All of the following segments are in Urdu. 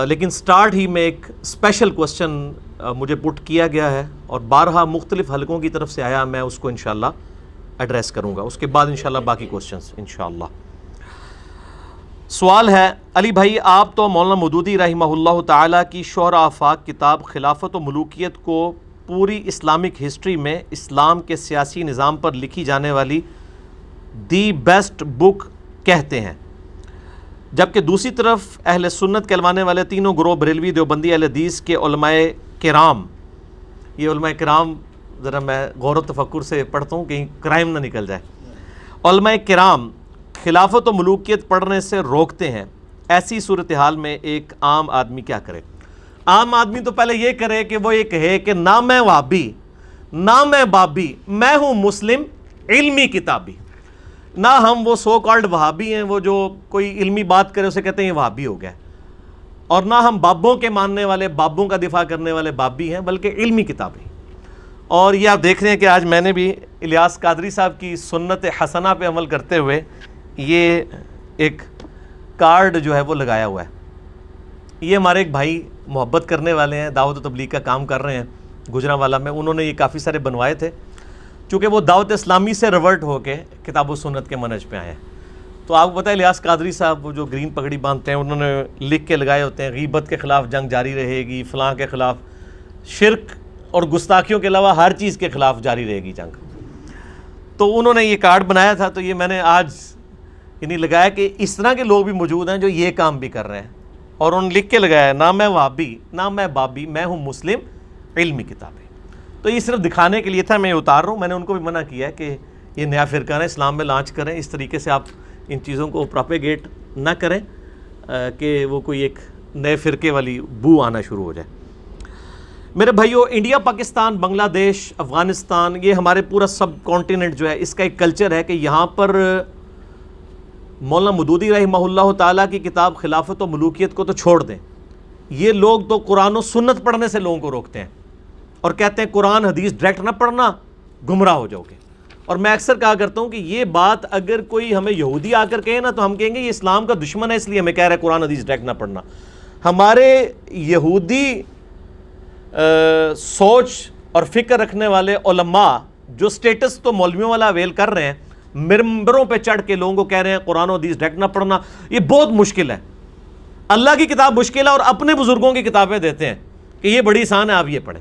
لیکن سٹارٹ ہی میں ایک اسپیشل کوسچن مجھے پٹ کیا گیا ہے اور بارہا مختلف حلقوں کی طرف سے آیا. میں اس کو انشاءاللہ ایڈریس کروں گا, اس کے بعد انشاءاللہ باقی کوسچنز انشاءاللہ. سوال ہے, علی بھائی آپ تو مولانا مودودی رحمہ اللہ تعالیٰ کی شہرہ آفاق کتاب خلافت و ملوکیت کو پوری اسلامک ہسٹری میں اسلام کے سیاسی نظام پر لکھی جانے والی دی بیسٹ بک کہتے ہیں, جبکہ دوسری طرف اہل سنت کہلوانے والے تینوں گروہ بریلوی, دیوبندی, اہل حدیث کے علماء کرام, یہ علماء کرام ذرا میں غور و تفکر سے پڑھتا ہوں کہیں کرائم نہ نکل جائے, علماء کرام خلافت و ملوکیت پڑھنے سے روکتے ہیں. ایسی صورتحال میں ایک عام آدمی کیا کرے؟ عام آدمی تو پہلے یہ کرے کہ وہ یہ کہے کہ نہ میں وہابی نہ میں بابی, میں ہوں مسلم علمی کتابی. نہ ہم وہ سو کالڈ وہابی ہیں, وہ جو کوئی علمی بات کرے اسے کہتے ہیں یہ وہابی ہو گیا, اور نہ ہم بابوں کے ماننے والے, بابوں کا دفاع کرنے والے بابی ہیں, بلکہ علمی کتابی. اور یہ آپ دیکھ رہے ہیں کہ آج میں نے بھی الیاس قادری صاحب کی سنت حسنہ پہ عمل کرتے ہوئے یہ ایک کارڈ جو ہے وہ لگایا ہوا ہے. یہ ہمارے ایک بھائی محبت کرنے والے ہیں, دعوت و تبلیغ کا کام کر رہے ہیں گجرانوالہ میں, انہوں نے یہ کافی سارے بنوائے تھے چونکہ وہ دعوت اسلامی سے ریورٹ ہو کے کتاب و سنت کے منہج پہ آئے ہیں. تو آپ کو پتہ ہے الیاس قادری صاحب وہ جو گرین پگڑی باندھتے ہیں, انہوں نے لکھ کے لگائے ہوتے ہیں غیبت کے خلاف جنگ جاری رہے گی, فلاں کے خلاف, شرک اور گستاخیوں کے علاوہ ہر چیز کے خلاف جاری رہے گی جنگ. تو انہوں نے یہ کارڈ بنایا تھا, تو یہ میں نے آج یعنی لگایا کہ اس طرح کے لوگ بھی موجود ہیں جو یہ کام بھی کر رہے ہیں, اور انہوں نے لکھ کے لگایا نہ میں وہابی نہ میں بابی, میں ہوں مسلم علمی کتابی. تو یہ صرف دکھانے کے لیے تھا, میں اتار رہا ہوں. میں نے ان کو بھی منع کیا ہے کہ یہ نیا فرقہ ہے اسلام میں لانچ کریں, اس طریقے سے آپ ان چیزوں کو پروپیگیٹ نہ کریں کہ وہ کوئی ایک نئے فرقے والی بو آنا شروع ہو جائے. میرے بھائیو, انڈیا, پاکستان, بنگلہ دیش, افغانستان, یہ ہمارے پورا سب کانٹیننٹ جو ہے اس کا ایک کلچر ہے کہ یہاں پر مولانا مودودی رحمہ اللہ تعالیٰ کی کتاب خلافت و ملوکیت کو تو چھوڑ دیں, یہ لوگ تو قرآن و سنت پڑھنے سے لوگوں کو روکتے ہیں اور کہتے ہیں قرآن حدیث ڈائریکٹ نہ پڑھنا, گمراہ ہو جاؤ گے. اور میں اکثر کہا کرتا ہوں کہ یہ بات اگر کوئی ہمیں یہودی آ کر کہے نا تو ہم کہیں گے یہ اسلام کا دشمن ہے اس لیے ہمیں کہہ رہا ہے قرآن حدیث ڈائریکٹ نہ پڑھنا. ہمارے یہودی سوچ اور فکر رکھنے والے علماء جو سٹیٹس تو مولویوں والا اویل کر رہے ہیں, ممبروں پہ چڑھ کے لوگوں کو کہہ رہے ہیں قرآن و حدیث ڈائریکٹ نہ پڑھنا, یہ بہت مشکل ہے. اللہ کی کتاب مشکل ہے اور اپنے بزرگوں کی کتابیں دیتے ہیں کہ یہ بڑی آسان ہے آپ یہ پڑھیں.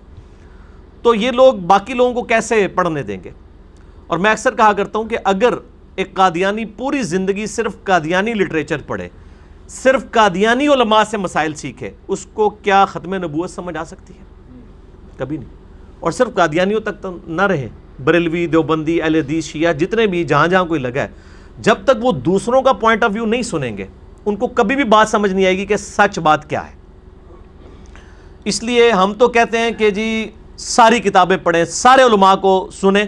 تو یہ لوگ باقی لوگوں کو کیسے پڑھنے دیں گے؟ اور میں اکثر کہا کرتا ہوں کہ اگر ایک قادیانی پوری زندگی صرف قادیانی لٹریچر پڑھے, صرف قادیانی علماء سے مسائل سیکھے, اس کو کیا ختم نبوت سمجھ آ سکتی ہے؟ کبھی نہیں. اور صرف قادیانیوں تک تو نہ رہے, بریلوی, دیوبندی, اہل حدیث, شیعہ, جتنے بھی جہاں جہاں کوئی لگا ہے, جب تک وہ دوسروں کا پوائنٹ آف ویو نہیں سنیں گے ان کو کبھی بھی بات سمجھ نہیں آئے گی کہ سچ بات کیا ہے. اس لیے ہم تو کہتے ہیں کہ جی ساری کتابیں پڑھیں, سارے علماء کو سنیں,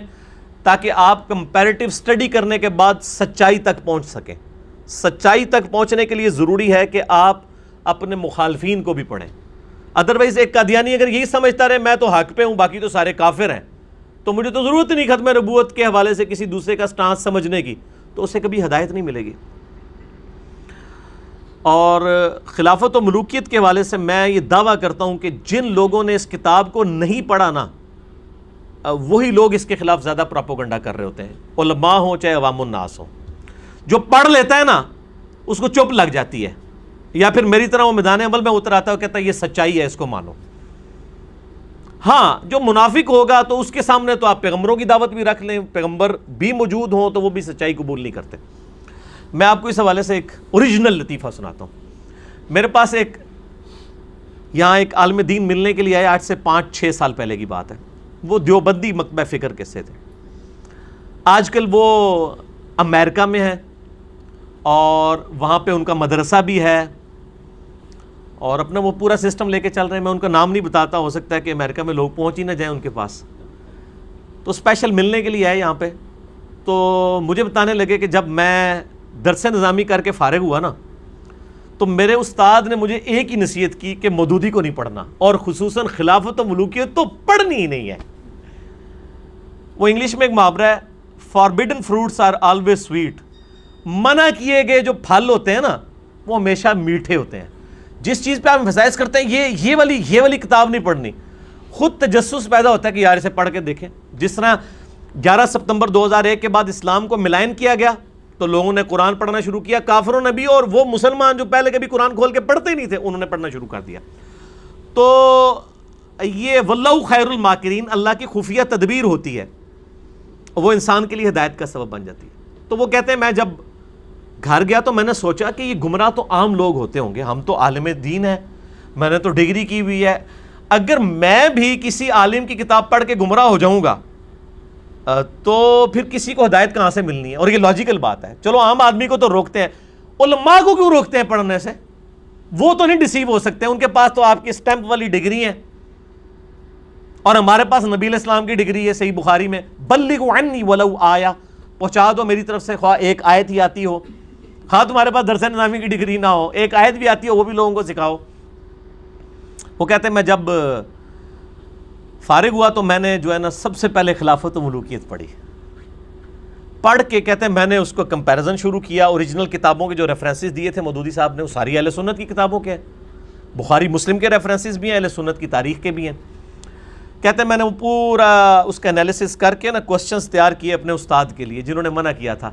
تاکہ آپ کمپیریٹیو سٹڈی کرنے کے بعد سچائی تک پہنچ سکیں. سچائی تک پہنچنے کے لیے ضروری ہے کہ آپ اپنے مخالفین کو بھی پڑھیں. ادروائز ایک قادیانی اگر یہی سمجھتا رہے میں تو حق پہ ہوں باقی تو سارے کافر ہیں, تو مجھے تو ضرورت نہیں ختم نبوت کے حوالے سے کسی دوسرے کا سٹانس سمجھنے کی, تو اسے کبھی ہدایت نہیں ملے گی. اور خلافت و ملوکیت کے حوالے سے میں یہ دعویٰ کرتا ہوں کہ جن لوگوں نے اس کتاب کو نہیں پڑھا نا, وہی لوگ اس کے خلاف زیادہ پراپوگنڈا کر رہے ہوتے ہیں, علماء ہوں چاہے عوام الناس ہوں. جو پڑھ لیتا ہے نا اس کو چپ لگ جاتی ہے, یا پھر میری طرح وہ میدان عمل میں اتر آتا ہے اور کہتا ہے یہ سچائی ہے اس کو مانو. ہاں جو منافق ہوگا تو اس کے سامنے تو آپ پیغمبروں کی دعوت بھی رکھ لیں, پیغمبر بھی موجود ہوں تو وہ بھی سچائی قبول نہیں کرتے. میں آپ کو اس حوالے سے ایک اوریجنل لطیفہ سناتا ہوں. میرے پاس یہاں ایک عالم دین ملنے کے لیے آئے, آج سے 5-6 سال پہلے کی بات ہے. وہ دیوبندی مکتبہ فکر کے سے تھے. آج کل وہ امریکہ میں ہے اور وہاں پہ ان کا مدرسہ بھی ہے اور اپنا وہ پورا سسٹم لے کے چل رہے ہیں. میں ان کا نام نہیں بتاتا, ہو سکتا ہے کہ امریکہ میں لوگ پہنچ ہی نہ جائیں ان کے پاس. تو اسپیشل ملنے کے لیے آئے یہاں پہ, تو مجھے بتانے لگے کہ جب میں درس نظامی کر کے فارغ ہوا نا تو میرے استاد نے مجھے ایک ہی نصیحت کی کہ مودودی کو نہیں پڑھنا, اور خصوصاً خلافت و ملوکیت تو پڑھنی ہی نہیں ہے. وہ انگلش میں ایک محاورہ ہے, forbidden fruits are always sweet. منع کیے گئے جو پھل ہوتے ہیں نا وہ ہمیشہ میٹھے ہوتے ہیں. جس چیز پہ آپ ایمفسائز کرتے ہیں یہ والی کتاب نہیں پڑھنی، خود تجسس پیدا ہوتا ہے کہ یار اسے پڑھ کے دیکھیں. جس طرح 11 ستمبر 2001 کے بعد اسلام کو ملائن کیا گیا تو لوگوں نے قرآن پڑھنا شروع کیا، کافروں نے بھی، اور وہ مسلمان جو پہلے کبھی قرآن کھول کے پڑھتے ہی نہیں تھے انہوں نے پڑھنا شروع کر دیا. تو یہ واللہ خیر الماکرین، اللہ کی خفیہ تدبیر ہوتی ہے، وہ انسان کے لیے ہدایت کا سبب بن جاتی ہے. تو وہ کہتے ہیں میں جب گھر گیا تو میں نے سوچا کہ یہ گمراہ تو عام لوگ ہوتے ہوں گے، ہم تو عالم دین ہیں، میں نے تو ڈگری کی ہوئی ہے، اگر میں بھی کسی عالم کی کتاب پڑھ کے گمراہ ہو جاؤں گا تو پھر کسی کو ہدایت کہاں سے ملنی ہے. اور یہ لاجیکل بات ہے. چلو عام آدمی کو تو روکتے ہیں، علماء کو کیوں روکتے ہیں پڑھنے سے؟ وہ تو نہیں ڈیسیو ہو سکتے، ان کے پاس تو آپ کی اسٹیمپ والی ڈگری ہے، اور ہمارے پاس نبی علیہ السلام کی ڈگری ہے. صحیح بخاری میں بلغوا عنی ولو آیا، پہنچا دو میری طرف سے، خواہ ایک آیت ہی آتی ہو، خواہ تمہارے پاس درس نظامی کی ڈگری نہ ہو، ایک آیت بھی آتی ہو وہ بھی لوگوں کو سکھاؤ. وہ کہتے ہیں میں جب فارغ ہوا تو میں نے جو ہے نا سب سے پہلے خلافت و ملوکیت پڑھی. پڑھ کے کہتے ہیں میں نے اس کو کمپیریزن شروع کیا. اوریجنل کتابوں کے جو ریفرنسز دیے تھے مودودی صاحب نے وہ ساری اہل سنت کی کتابوں کے ہیں، بخاری مسلم کے ریفرنسز بھی ہیں، اہل سنت کی تاریخ کے بھی ہیں. کہتے ہیں میں نے وہ پورا اس کا انالیسس کر کے نا کوسچنز تیار کیے اپنے استاد کے لیے جنہوں نے منع کیا تھا.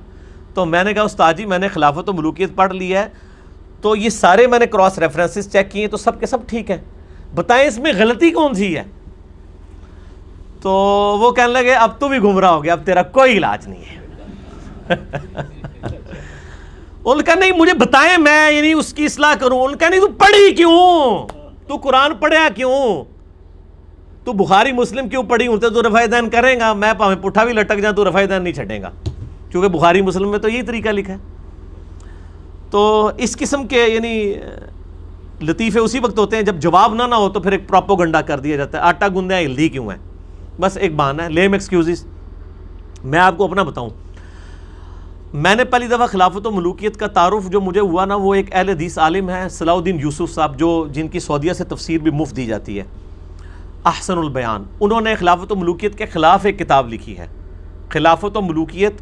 تو میں نے کہا استاد جی میں نے خلافت و ملوکیت پڑھ لی ہے، تو یہ سارے میں نے کراس ریفرنسز چیک کیے تو سب کے سب ٹھیک ہیں، بتائیں اس میں غلطی کون سی ہے؟ تو وہ کہنے لگے اب تو بھی گمراہ ہو گیا، اب تیرا کوئی علاج نہیں ہے. ان کا نہیں مجھے بتائیں میں یعنی اس کی اصلاح کروں. ان کا نہیں تو پڑھی کیوں؟ تو قرآن پڑھیا کیوں؟ تو بخاری مسلم کیوں پڑھی؟ ہوتے تو رفع دین کریں گا، میں پاویں پٹھا بھی لٹک جاؤں تو رفع دین نہیں چھٹیں گا، کیونکہ بخاری مسلم میں تو یہی طریقہ لکھا ہے. تو اس قسم کے یعنی لطیفے اسی وقت ہوتے ہیں جب جواب نہ ہو تو پھر ایک پروپوگنڈا کر دیا جاتا ہے، آٹا گوندھا ہے ہلدی کیوں ہے، بس ایک بہانہ ہے، لیم ایکسکیوزز. میں آپ کو اپنا بتاؤں، میں نے پہلی دفعہ خلافت و ملوکیت کا تعارف جو مجھے ہوا نا وہ ایک اہل حدیث عالم ہے صلاح الدین یوسف صاحب، جن کی سعودیہ سے تفسیر بھی مفت دی جاتی ہے، احسن البیان. انہوں نے خلافت و ملوکیت کے خلاف ایک کتاب لکھی ہے، خلافت و ملوکیت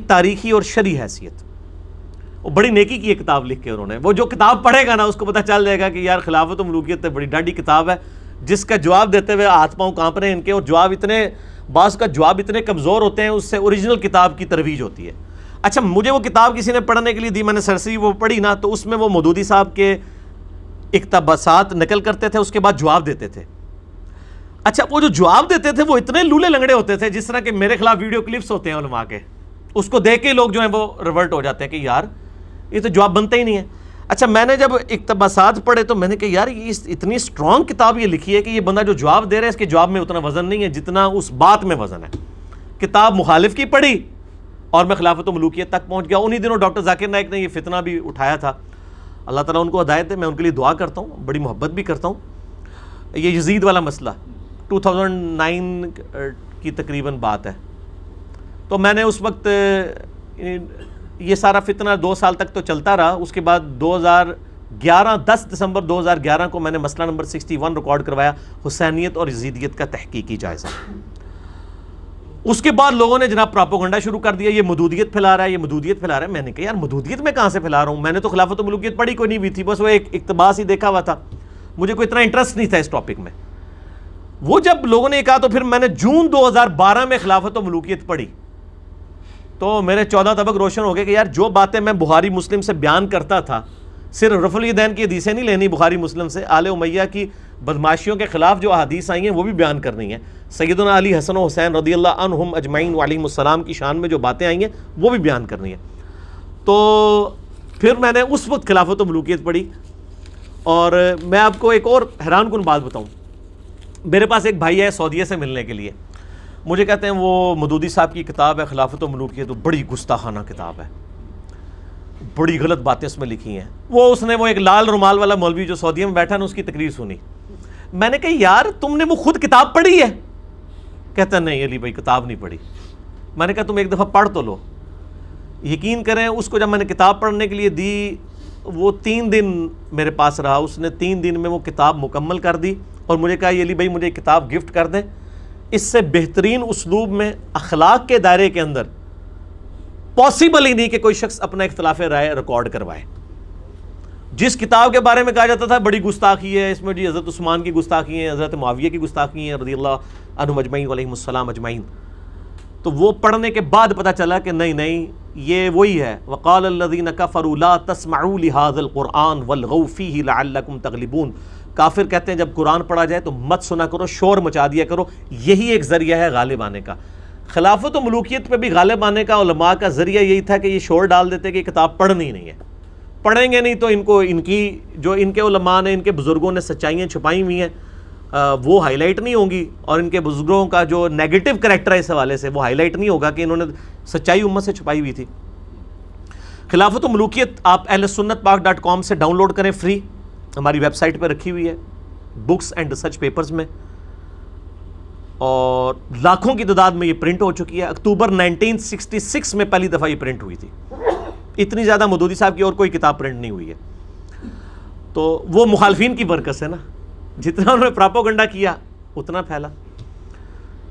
تاریخی اور شرعی حیثیت. وہ بڑی نیکی کی ایک کتاب لکھ کے انہوں نے، وہ جو کتاب پڑھے گا نا اس کو پتہ چل جائے گا کہ یار خلافت و ملوکیت بڑی ڈاڈی کتاب ہے، جس کا جواب دیتے ہوئے ہاتھ پاؤں کانپ رہے ہیں ان کے، اور بعض کا جواب اتنے کمزور ہوتے ہیں، اس سے اوریجنل کتاب کی ترویج ہوتی ہے. اچھا مجھے وہ کتاب کسی نے پڑھنے کے لیے دی، میں نے سرسری وہ پڑھی نا، تو اس میں وہ مودودی صاحب کے اقتباسات نقل کرتے تھے، اس کے بعد جواب دیتے تھے. اچھا وہ جو جواب دیتے تھے وہ اتنے لولے لنگڑے ہوتے تھے جس طرح کہ میرے خلاف ویڈیو کلپس ہوتے ہیں علماء کے، اس کو دیکھ کے لوگ جو ہیں وہ ریورٹ ہو جاتے ہیں کہ یار یہ تو جواب بنتا ہی نہیں ہے. اچھا میں نے جب اقتباسات پڑھے تو میں نے کہا یار یہ اتنی اسٹرانگ کتاب یہ لکھی ہے کہ یہ بندہ جو جواب دے رہا ہے اس کے جواب میں اتنا وزن نہیں ہے جتنا اس بات میں وزن ہے. کتاب مخالف کی پڑھی اور میں خلافت و ملوکیت تک پہنچ گیا. انہی دنوں ڈاکٹر ذاکر نائک نے یہ فتنہ بھی اٹھایا تھا، اللہ تعالیٰ ان کو ہدایت دے، میں ان کے لیے دعا کرتا ہوں، بڑی محبت بھی کرتا ہوں. یہ یزید والا مسئلہ 2009 کی تقریباً بات ہے. تو میں نے اس وقت یہ سارا فتنہ 2 سال تک تو چلتا رہا. اس کے بعد 10 دسمبر 2011 کو میں نے مسئلہ نمبر 61 ریکارڈ کروایا، حسینیت اور یزیدیت کا تحقیقی جائزہ. اس کے بعد لوگوں نے جناب پراپوگنڈا شروع کر دیا، یہ مودودیت پھیلا رہا ہے، یہ مودودیت پھیلا رہا ہے. میں نے کہا یار مودودیت میں کہاں سے پھیلا رہا ہوں، میں نے تو خلافت و ملوکیت پڑھی کوئی نہیں ہوئی تھی، بس وہ ایک اقتباس ہی دیکھا ہوا تھا، مجھے کوئی اتنا انٹرسٹ نہیں تھا اس ٹاپک میں. وہ جب لوگوں نے کہا تو پھر میں نے جون 2012 میں خلافت و ملوکیت پڑھی تو میرے 14 طبق روشن ہو گئے کہ یار جو باتیں میں بخاری مسلم سے بیان کرتا تھا، صرف رفع الیدین کی حدیثیں نہیں لینی بخاری مسلم سے، آل امیہ کی بدماشیوں کے خلاف جو احادیث آئی ہیں وہ بھی بیان کرنی ہیں، سیدنا علی حسن و حسین رضی اللہ عنہم اجمعین وعلیہم السلام کی شان میں جو باتیں آئی ہیں وہ بھی بیان کرنی ہیں. تو پھر میں نے اس وقت خلافت و ملوکیت پڑھی. اور میں آپ کو ایک اور حیران کن بات بتاؤں، میرے پاس ایک بھائی ہے سعودیہ سے ملنے کے لیے، مجھے کہتے ہیں وہ مودودی صاحب کی کتاب ہے خلافت و ملوکیت، بڑی گستاخانہ کتاب ہے، بڑی غلط باتیں اس میں لکھی ہیں. اس نے ایک لال رومال والا مولوی جو سعودیہ میں بیٹھا نا اس کی تقریر سنی. میں نے کہا یار تم نے وہ خود کتاب پڑھی ہے؟ کہتا نہیں علی بھائی کتاب نہیں پڑھی. میں نے کہا تم ایک دفعہ پڑھ تو لو. یقین کریں اس کو جب میں نے کتاب پڑھنے کے لیے دی وہ 3 دن میرے پاس رہا، اس نے 3 دن میں وہ کتاب مکمل کر دی اور مجھے کہا یہ علی بھائی مجھے کتاب گفٹ کر دیں، اس سے بہترین اسلوب میں اخلاق کے دائرے کے اندر پاسبل ہی نہیں کہ کوئی شخص اپنا اختلاف رائے ریکارڈ کروائے. جس کتاب کے بارے میں کہا جاتا تھا بڑی گستاخی ہے اس میں، جی حضرت عثمان کی گستاخی ہیں، حضرت معاویہ کی گستاخی ہیں رضی اللہ عنہم اجمعین علیہم السلام اجمعین، تو وہ پڑھنے کے بعد پتہ چلا کہ نہیں یہ وہی ہے. وقال الذین کفروا لا تسمعوا لهذا القرآن والغوا فیہ لعلکم تغلبون. کافر کہتے ہیں جب قرآن پڑھا جائے تو مت سنا کرو، شور مچا دیا کرو، یہی ایک ذریعہ ہے غالب آنے کا. خلافت و ملوکیت پہ بھی غالب آنے کا علماء کا ذریعہ یہی تھا کہ یہ شور ڈال دیتے کہ یہ کتاب پڑھنی نہیں ہے، پڑھیں گے نہیں تو ان کو ان کی جو ان کے علماء نے، ان کے بزرگوں نے سچائیاں چھپائی ہوئی ہیں وہ ہائی لائٹ نہیں ہوں گی، اور ان کے بزرگوں کا جو نیگیٹو کریکٹر ہے اس حوالے سے وہ ہائی لائٹ نہیں ہوگا کہ انہوں نے سچائی امت سے چھپائی ہوئی تھی. خلافت و ملوکیت آپ اہل سنت پاک .com سے ڈاؤن لوڈ کریں، فری، ہماری ویب سائٹ پہ رکھی ہوئی ہے بکس اینڈ ریسرچ پیپرز میں، اور لاکھوں کی تعداد میں یہ پرنٹ ہو چکی ہے. اکتوبر 1966 میں پہلی دفعہ یہ پرنٹ ہوئی تھی. اتنی زیادہ مودودی صاحب کی اور کوئی کتاب پرنٹ نہیں ہوئی ہے. تو وہ مخالفین کی برکت سے نا، جتنا انہوں نے پراپوگنڈا کیا اتنا پھیلا.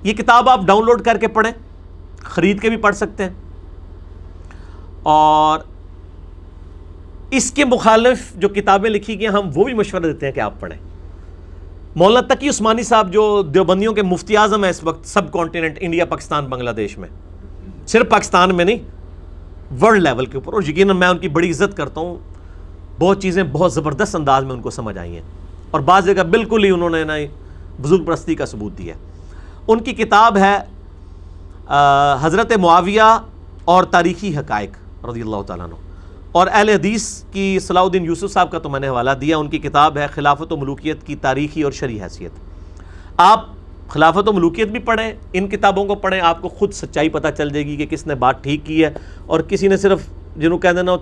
یہ کتاب آپ ڈاؤن لوڈ کر کے پڑھیں، خرید کے بھی پڑھ سکتے ہیں. اور اس کے مخالف جو کتابیں لکھی گئی ہم وہ بھی مشورہ دیتے ہیں کہ آپ پڑھیں. مولانا تقی عثمانی صاحب جو دیوبندیوں کے مفتی اعظم ہیں اس وقت سب کانٹیننٹ، انڈیا، پاکستان، بنگلہ دیش میں، صرف پاکستان میں نہیں ورلڈ لیول کے اوپر، اور یقیناً میں ان کی بڑی عزت کرتا ہوں. بہت چیزیں بہت زبردست انداز میں ان کو سمجھ آئی ہیں، اور بعض جگہ بالکل ہی انہوں نے نا بزرگ پرستی کا ثبوت دیا. ان کی کتاب ہے حضرت معاویہ اور تاریخی حقائق رضی اللہ تعالیٰ عنہ، اور اہل حدیث کی صلاح الدین یوسف صاحب کا تو میں نے حوالہ دیا. ان کی کتاب ہے خلافت و ملوکیت کی تاریخی اور شرعی حیثیت. آپ خلافت و ملوکیت بھی پڑھیں، ان کتابوں کو پڑھیں، آپ کو خود سچائی پتہ چل جائے گی کہ کس نے بات ٹھیک کی ہے اور کسی نے صرف جنہوں کہہ دینا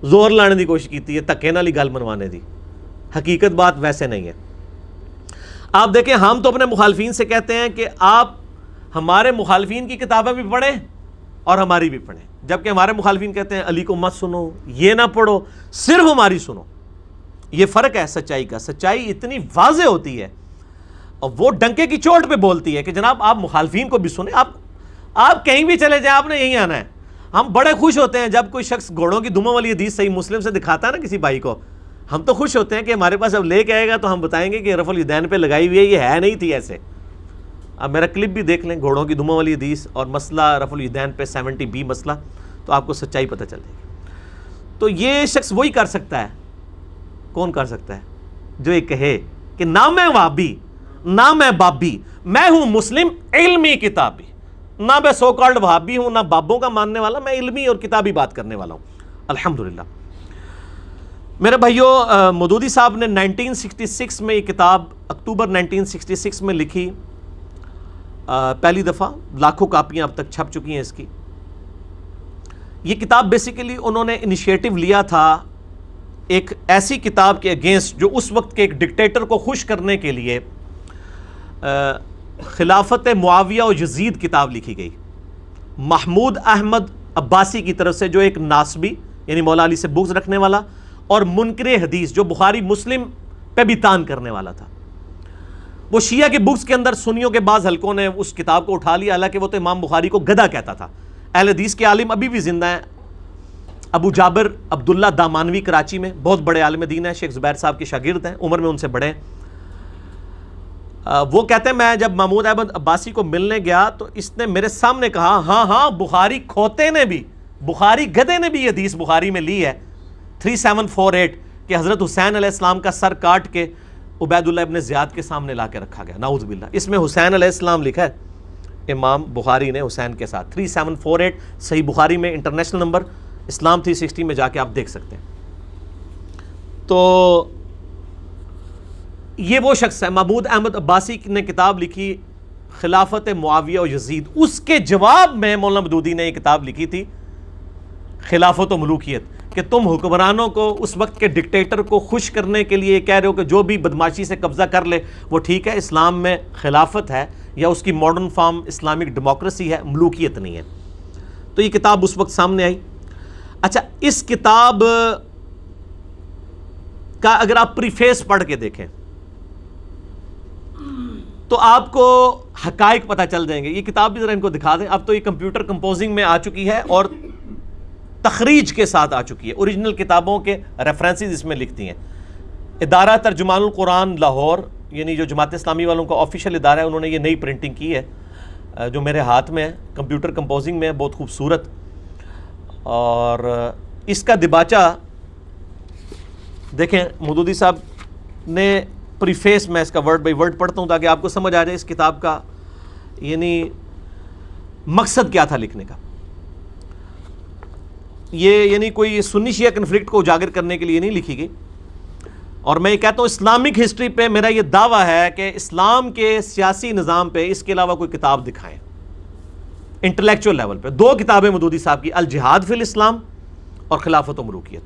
زور لانے دی کوشش کی ہے، دھکے نال ہی گل منوانے دی. حقیقت بات ویسے نہیں ہے. آپ دیکھیں ہم تو اپنے مخالفین سے کہتے ہیں کہ آپ ہمارے مخالفین کی کتابیں بھی پڑھیں اور ہماری بھی پڑھیں، جبکہ ہمارے مخالفین کہتے ہیں علی کو مت سنو، یہ نہ پڑھو، صرف ہماری سنو. یہ فرق ہے سچائی کا. سچائی اتنی واضح ہوتی ہے اور وہ ڈنکے کی چوٹ پہ بولتی ہے کہ جناب آپ مخالفین کو بھی سنیں، آپ کہیں بھی چلے جائیں، آپ نے یہیں آنا ہے. ہم بڑے خوش ہوتے ہیں جب کوئی شخص گھوڑوں کی دموں والی حدیث صحیح مسلم سے دکھاتا ہے نا کسی بھائی کو، ہم تو خوش ہوتے ہیں کہ ہمارے پاس اب لے کے آئے گا تو ہم بتائیں گے کہ رفع الیدین پہ لگائی ہوئی ہے، یہ ہے نہیں تھی ایسے. اب میرا کلپ بھی دیکھ لیں، گھوڑوں کی دموں والی حدیث اور مسئلہ رفع الیدین پہ 70B مسئلہ، تو آپ کو سچائی پتہ چل جائے گی. تو یہ شخص وہی کر سکتا ہے. کون کر سکتا ہے؟ جو یہ کہے کہ نہ میں وہابی، نہ میں بابی، میں ہوں مسلم علمی کتابی. نہ میں سو کالڈ وہابی ہوں، نہ بابوں کا ماننے والا، میں علمی اور کتابی بات کرنے والا ہوں. الحمدللہ. میرے بھائیوں، مودودی صاحب نے 1966 میں یہ کتاب اکتوبر 1966 میں لکھی، پہلی دفعہ. لاکھوں کاپیاں اب تک چھپ چکی ہیں اس کی. یہ کتاب بیسیکلی انہوں نے انیشیٹو لیا تھا ایک ایسی کتاب کے اگینسٹ جو اس وقت کے ایک ڈکٹیٹر کو خوش کرنے کے لیے خلافت معاویہ و یزید کتاب لکھی گئی محمود احمد عباسی کی طرف سے، جو ایک ناسبی یعنی مولا علی سے بغض رکھنے والا اور منکر حدیث جو بخاری مسلم پہ بھی تان کرنے والا تھا. وہ شیعہ کے بغض کے اندر سنیوں کے بعض حلقوں نے اس کتاب کو اٹھا لیا، حالانکہ وہ تو امام بخاری کو گدھا کہتا تھا. اہل حدیث کے عالم ابھی بھی زندہ ہیں. ابو جابر عبداللہ دامانوی کراچی میں بہت بڑے عالم دین ہیں، شیخ زبیر صاحب کے شاگرد ہیں، عمر میں ان سے بڑے ہیں. وہ کہتے ہیں میں جب محمود احمد عباسی کو ملنے گیا تو اس نے میرے سامنے کہا ہاں بخاری کھوتے نے بھی، بخاری گدھے نے بھی یہ حدیث بخاری میں لی ہے 3748 کہ حضرت حسین علیہ السلام کا سر کاٹ کے عبید اللہ ابن زیاد کے سامنے لا کے رکھا گیا. نعوذ باللہ. اس میں حسین علیہ السلام لکھا ہے، امام بخاری نے حسین کے ساتھ. 3748 صحیح بخاری میں انٹرنیشنل نمبر، اسلام 360 میں جا کے آپ دیکھ سکتے ہیں. تو یہ وہ شخص ہے. محمود احمد عباسی نے کتاب لکھی خلافت معاویہ و یزید. اس کے جواب میں مولانا مودودی نے یہ کتاب لکھی تھی خلافت و ملوکیت، کہ تم حکمرانوں کو، اس وقت کے ڈکٹیٹر کو خوش کرنے کے لیے کہہ رہے ہو کہ جو بھی بدماشی سے قبضہ کر لے وہ ٹھیک ہے، اسلام میں خلافت ہے یا اس کی ماڈرن فارم اسلامک ڈیموکریسی ہے، ملوکیت نہیں ہے. تو یہ کتاب اس وقت سامنے آئی. اچھا، اس کتاب کا اگر آپ پریفیس پڑھ کے دیکھیں تو آپ کو حقائق پتہ چل جائیں گے. یہ کتاب بھی ذرا ان کو دکھا دیں. اب تو یہ کمپیوٹر کمپوزنگ میں آ چکی ہے اور تخریج کے ساتھ آ چکی ہے، اوریجنل کتابوں کے ریفرنسز اس میں لکھتی ہیں۔ ادارہ ترجمان القرآن لاہور، یعنی جو جماعت اسلامی والوں کا آفیشیل ادارہ ہے، انہوں نے یہ نئی پرنٹنگ کی ہے جو میرے ہاتھ میں ہے، کمپیوٹر کمپوزنگ میں ہے، بہت خوبصورت۔ اور اس کا دباچہ دیکھیں، مودودی صاحب نے پریفیس، میں اس کا ورڈ بائی ورڈ پڑھتا ہوں تاکہ آپ کو سمجھ آ جائے اس کتاب کا یعنی مقصد کیا تھا لکھنے کا۔ یہ یعنی کوئی سنی شیعہ کنفلکٹ کو اجاگر کرنے کے لیے نہیں لکھی گئی، اور میں یہ کہتا ہوں اسلامک ہسٹری پہ میرا یہ دعویٰ ہے کہ اسلام کے سیاسی نظام پہ اس کے علاوہ کوئی کتاب دکھائیں انٹلیکچوئل لیول پہ۔ 2 کتابیں مودودی صاحب کی، الجہاد فی الاسلام اور خلافت و ملوکیت۔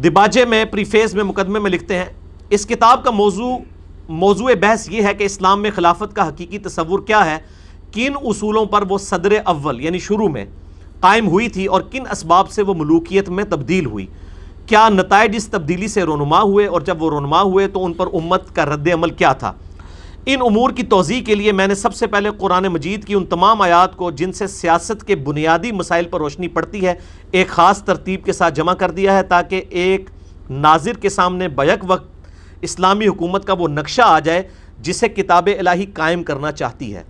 دباچے میں پریفیس میں مقدمے میں لکھتے ہیں، اس کتاب کا موضوع بحث یہ ہے کہ اسلام میں خلافت کا حقیقی تصور کیا ہے، کن اصولوں پر وہ صدر اول یعنی شروع میں قائم ہوئی تھی، اور کن اسباب سے وہ ملوکیت میں تبدیل ہوئی، کیا نتائج اس تبدیلی سے رونما ہوئے، اور جب وہ رونما ہوئے تو ان پر امت کا رد عمل کیا تھا۔ ان امور کی توضیح کے لیے میں نے سب سے پہلے قرآن مجید کی ان تمام آیات کو جن سے سیاست کے بنیادی مسائل پر روشنی پڑتی ہے ایک خاص ترتیب کے ساتھ جمع کر دیا ہے، تاکہ ایک ناظر کے سامنے بیک وقت اسلامی حکومت کا وہ نقشہ آ جائے جسے کتاب الہی قائم کرنا چاہتی ہے۔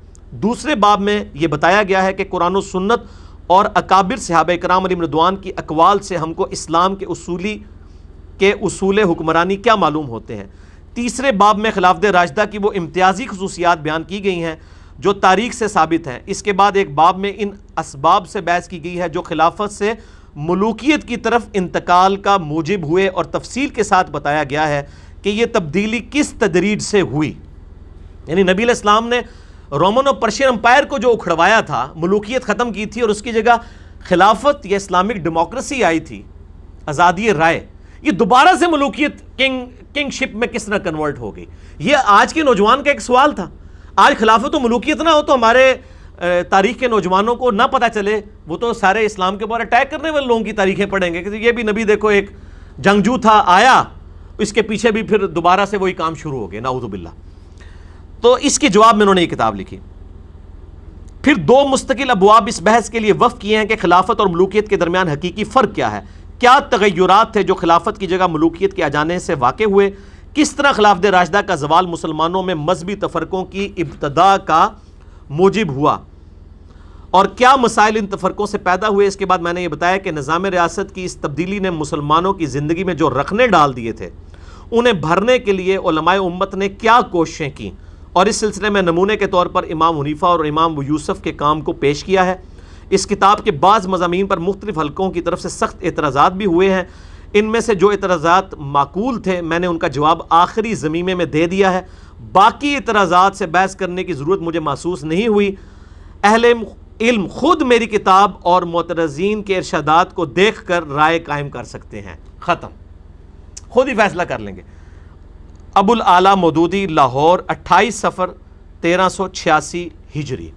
دوسرے باب میں یہ بتایا گیا ہے کہ قرآن و سنت اور اکابر صحابہ کرام علیہم رضوان کی اقوال سے ہم کو اسلام کے اصول حکمرانی کیا معلوم ہوتے ہیں۔ تیسرے باب میں خلافت راشدہ کی وہ امتیازی خصوصیات بیان کی گئی ہیں جو تاریخ سے ثابت ہیں۔ اس کے بعد ایک باب میں ان اسباب سے بحث کی گئی ہے جو خلافت سے ملوکیت کی طرف انتقال کا موجب ہوئے، اور تفصیل کے ساتھ بتایا گیا ہے کہ یہ تبدیلی کس تدریج سے ہوئی۔ یعنی نبی علیہ السلام نے رومن اور پرشین امپائر کو جو اکھڑوایا تھا، ملوکیت ختم کی تھی، اور اس کی جگہ خلافت یا اسلامک ڈیموکریسی آئی تھی، آزادی رائے، یہ دوبارہ سے ملوکیت کنگ شپ میں کس طرح کنورٹ ہو گئی۔ یہ آج کے نوجوان کا ایک سوال تھا۔ آج خلافت و ملوکیت نہ ہو تو ہمارے تاریخ کے نوجوانوں کو نہ پتہ چلے، وہ تو سارے اسلام کے اوپر اٹیک کرنے والے لوگوں کی تاریخیں پڑھیں گے کہ یہ بھی نبی دیکھو ایک جنگجو تھا، آیا، اس کے پیچھے بھی پھر دوبارہ سے وہی کام شروع ہو گئے، نعوذ باللہ۔ تو اس کے جواب میں انہوں نے یہ کتاب لکھی۔ پھر 2 مستقل ابواب اس بحث کے لیے وقف کیے ہیں کہ خلافت اور ملوکیت کے درمیان حقیقی فرق کیا ہے، کیا تغیرات تھے جو خلافت کی جگہ ملوکیت کے آ جانے سے واقع ہوئے، کس طرح خلافت راشدہ کا زوال مسلمانوں میں مذہبی تفرقوں کی ابتدا کا موجب ہوا، اور کیا مسائل ان تفرقوں سے پیدا ہوئے۔ اس کے بعد میں نے یہ بتایا کہ نظام ریاست کی اس تبدیلی نے مسلمانوں کی زندگی میں جو رخنے ڈال دیے تھے انہیں بھرنے کے لیے علماء امت نے کیا کوششیں کیں، اور اس سلسلے میں نمونے کے طور پر امام حنیفہ اور امام یوسف کے کام کو پیش کیا ہے۔ اس کتاب کے بعض مضامین پر مختلف حلقوں کی طرف سے سخت اعتراضات بھی ہوئے ہیں، ان میں سے جو اعتراضات معقول تھے میں نے ان کا جواب آخری ضمیمے میں دے دیا ہے، باقی اعتراضات سے بحث کرنے کی ضرورت مجھے محسوس نہیں ہوئی۔ اہل علم خود میری کتاب اور معترضین کے ارشادات کو دیکھ کر رائے قائم کر سکتے ہیں، ختم، خود ہی فیصلہ کر لیں گے۔ ابو الاعلیٰ مودودی، لاہور، 28 صفر 1386 ہجری۔